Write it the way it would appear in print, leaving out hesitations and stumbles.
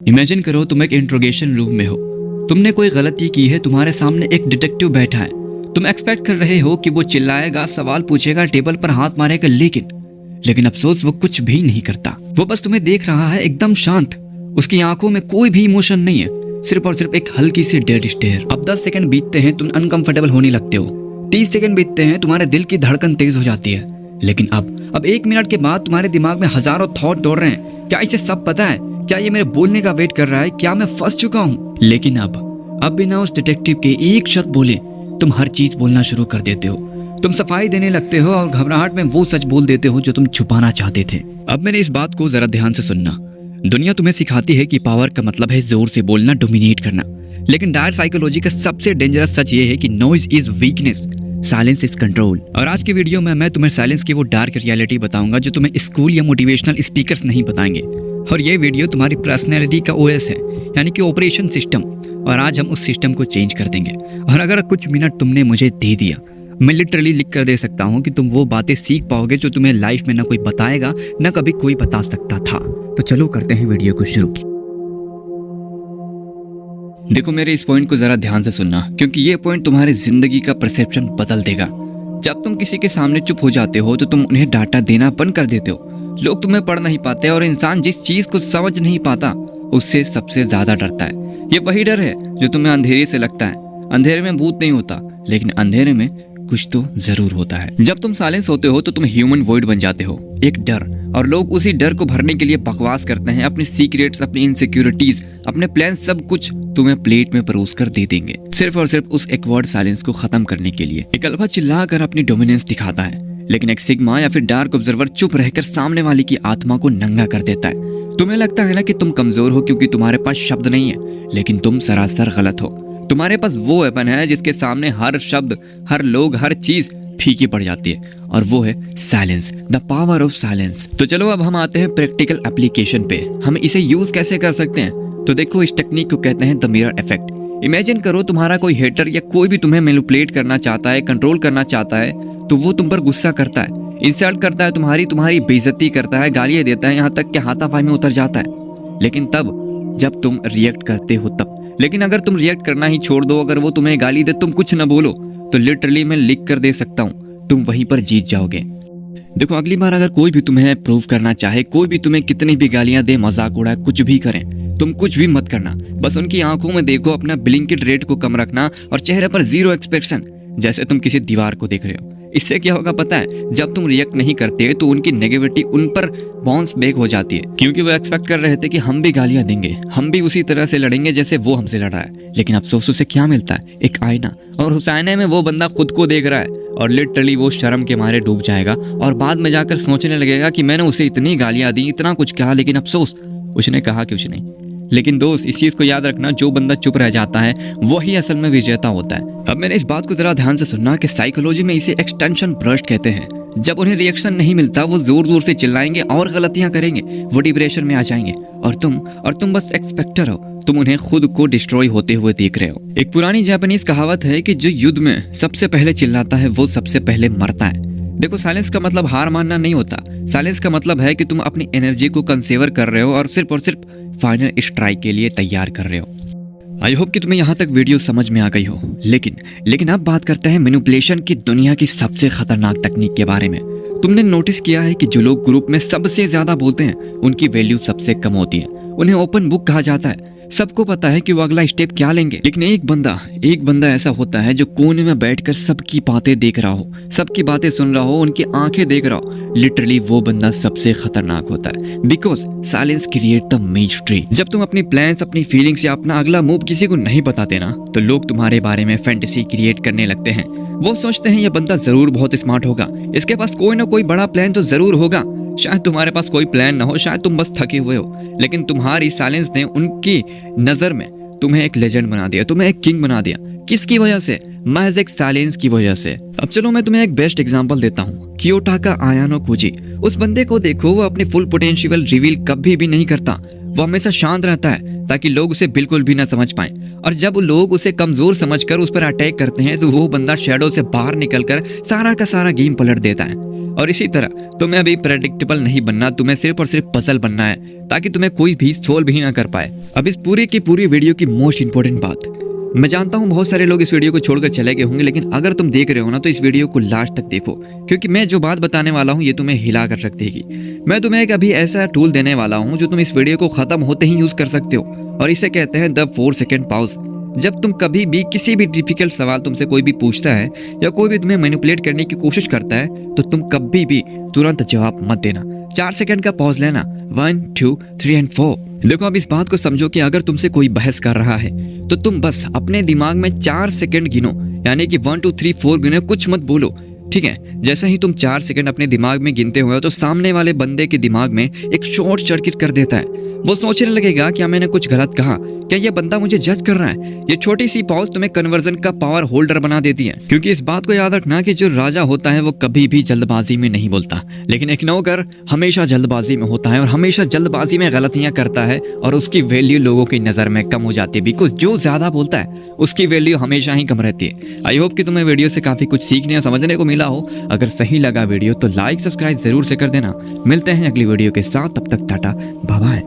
Imagine करो तुम एक इंट्रोगेशन रूम में हो, तुमने कोई गलती की है, तुम्हारे सामने एक डिटेक्टिव बैठा है। तुम एक्सपेक्ट कर रहे हो कि वो चिल्लाएगा, सवाल पूछेगा, टेबल पर हाथ मारेगा, लेकिन अफसोस वो कुछ भी नहीं करता। वो बस तुम्हें देख रहा है, एकदम शांत। उसकी आंखों में कोई भी इमोशन नहीं है, सिर्फ और सिर्फ एक हल्की सी डेड स्टेयर। अब 10 सेकंड बीतते हैं, तुम अनकंफर्टेबल होने लगते हो। 30 सेकंड बीतते हैं, तुम्हारे दिल की धड़कन तेज हो जाती है। लेकिन अब 1 मिनट के बाद तुम्हारे दिमाग में हजारों थॉट दौड़ रहे हैं। क्या इसे सब पता है? क्या ये मेरे बोलने का वेट कर रहा है? क्या मैं फंस चुका हूँ? लेकिन अब बिना उस डिटेक्टिव के एक शब्द बोले तुम हर चीज बोलना शुरू कर देते हो। तुम सफाई देने लगते हो और घबराहट में वो सच बोल देते हो जो तुम छुपाना चाहते थे। अब मेरे इस बात को जरा ध्यान से सुनना। दुनिया तुम्हें सिखाती है कि पावर का मतलब है जोर से बोलना, डोमिनेट करना। लेकिन डायरेक्ट साइकोलॉजी का सबसे डेंजरस सच ये है कि noise is weakness, silence is control. और आज की वीडियो में मैं तुम्हें साइलेंस की वो डार्क रियलिटी बताऊंगा जो तुम्हें स्कूल या मोटिवेशनल स्पीकर्स नहीं बताएंगे। और ये वीडियो तुम्हारी पर्सनैलिटी का ओएस है, यानी कि ऑपरेशन सिस्टम। और आज हम उस सिस्टम को चेंज कर देंगे। और अगर कुछ मिनट तुमने मुझे दे दिया, मैं लिटरली लिख कर दे सकता हूँ कि तुम वो बातें सीख पाओगे जो तुम्हें लाइफ में ना कोई बताएगा, ना कभी कोई बता सकता था। तो चलो करते हैं वीडियो को शुरू। देखो मेरे इस पॉइंट को जरा ध्यान से सुनना, क्योंकि ये पॉइंट तुम्हारी जिंदगी का परसेप्शन बदल देगा। जब तुम किसी के सामने चुप हो जाते हो तो तुम उन्हें डाटा देना बंद कर देते हो। लोग तुम्हें पढ़ नहीं पाते और इंसान जिस चीज को समझ नहीं पाता उससे सबसे ज्यादा डरता है। ये वही डर है जो तुम्हें अंधेरे से लगता है। अंधेरे में भूत नहीं होता, लेकिन अंधेरे में कुछ तो जरूर होता है। जब तुम साइलेंस होते हो तो तुम ह्यूमन वॉइड बन जाते हो, एक डर। और लोग उसी डर को भरने के लिए बकवास करते हैं। अपनी सीक्रेट्स, अपनी इनसिक्योरिटीज, अपने प्लान, सब कुछ तुम्हें प्लेट में परोस कर दे देंगे, सिर्फ और सिर्फ उस एक्वर्ड साइलेंस को खत्म करने के लिए। एक अल्फा चिल्ला कर अपनी डोमिनेंस दिखाता है, लेकिन एक सिग्मा या फिर डार्क ऑब्जर्वर चुप रहकर सामने वाले की आत्मा को नंगा कर देता है। तुम्हें लगता है ना कि तुम कमजोर हो क्योंकि तुम्हारे पास शब्द नहीं है, लेकिन तुम सरासर गलत हो। तुम्हारे पास वो वेपन है जिसके सामने हर शब्द, हर लोग, हर चीज फीकी पड़ जाती है, और वो है silence, the power of silence. तो चलो अब हम आते हैं प्रैक्टिकल एप्लीकेशन पे। हम इसे यूज कैसे कर सकते हैं? तो देखो, इस टेक्निक को कहते हैं द मिरर इफेक्ट। इमेजिन करो तुम्हारा कोई हेटर या कोई भी तुम्हें मैनिपुलेट करना चाहता है, कंट्रोल करना चाहता है, तो वो तुम पर गुस्सा करता है, इंसल्ट करता है, तुम्हारी बेइज्जती करता है, गालियां देता है, यहाँ तक कि हाथापाई में उतर जाता है। लेकिन तब जब तुम रिएक्ट करते हो तब। लेकिन अगर तुम रिएक्ट करना ही छोड़ दो, अगर वो तुम्हें गाली दे, तुम कुछ न बोलो, तो लिटरली मैं लिख कर दे सकता हूँ, तुम वहीं पर जीत जाओगे। देखो, अगली बार अगर कोई भी तुम्हें प्रूव करना चाहे, कोई भी तुम्हें कितनी भी गालियां दे, मजाक उड़ाए, कुछ भी करें, तुम कुछ भी मत करना। बस उनकी आंखों में देखो, अपना ब्लिंकिंग रेट को कम रखना और चेहरे पर जीरो एक्सप्रेशन, जैसे तुम किसी दीवार को देख रहे हो। इससे क्या होगा पता है? जब तुम रिएक्ट नहीं करते तो उनकी नेगेटिविटी उन पर बाउंस बैक हो जाती है, क्योंकि वो एक्सपेक्ट कर रहे थे कि हम भी गालियां देंगे, हम भी उसी तरह से लड़ेंगे जैसे वो हमसे लड़ा है। लेकिन अफसोस से क्या मिलता है? एक आईना, और उस आईने में वो बंदा खुद को देख रहा है, और लिटरली वो शर्म के मारे डूब जाएगा और बाद में जाकर सोचने लगेगा कि मैंने उसे इतनी गालियां दी, इतना कुछ कहा, लेकिन अफसोस उसने कहा कुछ नहीं। लेकिन दोस्त, इस चीज को याद रखना, जो बंदा चुप रह जाता है वही असल में विजेता होता है। अब मैंने इस बात को जरा ध्यान से सुनना कि साइकोलॉजी में इसे एक्सटेंशन बर्स्ट कहते हैं। जब उन्हें रिएक्शन नहीं मिलता, वो जोर जोर से चिल्लाएंगे और गलतियां करेंगे, वो डिप्रेशन में आ जाएंगे, और तुम बस एक्सपेक्टर हो। तुम उन्हें खुद को डिस्ट्रॉय होते हुए देख रहे हो। एक पुरानी जापानीज कहावत है कि जो युद्ध में सबसे पहले चिल्लाता है वो सबसे पहले मरता है। देखो, साइलेंस का मतलब हार मानना नहीं होता। साइलेंस का मतलब है कि तुम अपनी एनर्जी को कंसेवर कर रहे हो और सिर्फ फाइनल स्ट्राइक के लिए तैयार कर रहे हो। आई होप कि तुम्हें यहाँ तक वीडियो समझ में आ गई हो। लेकिन अब बात करते हैं मैनिपुलेशन की दुनिया की सबसे खतरनाक तकनीक के बारे में। तुमने नोटिस किया है कि जो लोग ग्रुप में सबसे ज्यादा बोलते हैं उनकी वैल्यू सबसे कम होती है। उन्हें ओपन बुक कहा जाता है। सबको पता है कि वो अगला स्टेप क्या लेंगे। लेकिन एक बंदा ऐसा होता है जो कोने में बैठकर सबकी बातें देख रहा हो, सबकी बातें सुन रहा हो, उनकी आंखें देख रहा हो। लिटरली वो बंदा सबसे खतरनाक होता है, because silence create the mystery. जब तुम अपनी प्लान्स, अपनी फीलिंग्स या अपना अगला मूव किसी को नहीं बताते ना, तो लोग तुम्हारे बारे में फैंटेसी क्रिएट करने लगते हैं। वो सोचते हैं ये बंदा जरूर बहुत स्मार्ट होगा, इसके पास कोई ना कोई बड़ा प्लान तो जरूर होगा। शायद तुम्हारे पास कोई प्लान ना हो, शायद तुम बस थके हुए हो, लेकिन तुम्हारी साइलेंस ने उनकी नजर में तुम्हें एक लेजेंड बना दिया, तुम्हें एक किंग बना दिया। किसकी वजह से? महज एक साइलेंस की वजह से। अब चलो मैं तुम्हें एक बेस्ट एग्जांपल देता हूँ, कियोटाका आयानो कुजी। उस बंदे को देखो, वो अपनी फुल पोटेंशियल रिवील कभी भी नहीं करता। वो हमेशा शांत रहता है ताकि लोग उसे बिल्कुल भी ना समझ पाए, और जब लोग उसे कमजोर समझकर उस पर अटैक करते हैं तो वो बंदा शैडो से बाहर निकलकर सारा का सारा गेम पलट देता है। और इसी तरह तुम्हें अभी प्रेडिक्टेबल नहीं बनना, तुम्हें सिर्फ और सिर्फ पजल बनना है ताकि तुम्हें कोई भी सोल्व ही ना कर पाए। अब इस पूरी की पूरी वीडियो की मोस्ट इंपॉर्टेंट बात, मैं जानता हूँ बहुत सारे लोग इस वीडियो को छोड़कर चले गए होंगे, लेकिन अगर तुम देख रहे हो ना तो इस वीडियो को लास्ट तक देखो, क्योंकि मैं जो बात बताने वाला हूँ ये तुम्हें हिला कर रख देगी। मैं तुम्हें एक अभी ऐसा टूल देने वाला हूँ जो तुम इस वीडियो को खत्म होते ही यूज कर सकते हो, और इसे कहते हैं द 4 सेकेंड पॉज। जब तुम कभी भी किसी भी डिफिकल्ट सवाल तुमसे कोई भी पूछता है या कोई भी तुम्हें मैनिपुलेट करने की कोशिश करता है, तो तुम कभी भी तुरंत जवाब मत देना। 4 सेकंड का पॉज लेना, 1 2 3 एंड 4। देखो अब इस बात को समझो कि अगर तुमसे कोई बहस कर रहा है तो तुम बस अपने दिमाग में 4 सेकंड गिनो, यानी कि 1 2 3 4 गिनो, कुछ मत बोलो, ठीक है। जैसे ही तुम 4 सेकंड अपने दिमाग में गिनते हो तो सामने वाले बंदे के दिमाग में एक शॉर्ट सर्किट कर देता है। वो सोचने लगेगा क्या मैंने कुछ गलत कहा, क्या ये बंदा मुझे जज कर रहा है। ये छोटी सी पॉज तुम्हें कन्वर्जन का पावर होल्डर बना देती है, क्योंकि इस बात को याद रखना कि जो राजा होता है वो कभी भी जल्दबाजी में नहीं बोलता, लेकिन एक नौकर हमेशा जल्दबाजी में होता है और हमेशा जल्दबाजी में गलतियां करता है, और उसकी वैल्यू लोगों की नजर में कम हो जाती है, बिकॉज जो ज्यादा बोलता है उसकी वैल्यू हमेशा ही कम रहती है। आई होप कि तुम्हें वीडियो से काफी कुछ सीखने और समझने को मिला हो। अगर सही लगा वीडियो तो लाइक सब्सक्राइब जरूर से कर देना। मिलते हैं अगली वीडियो के साथ, तब तक टाटा बाय बाय।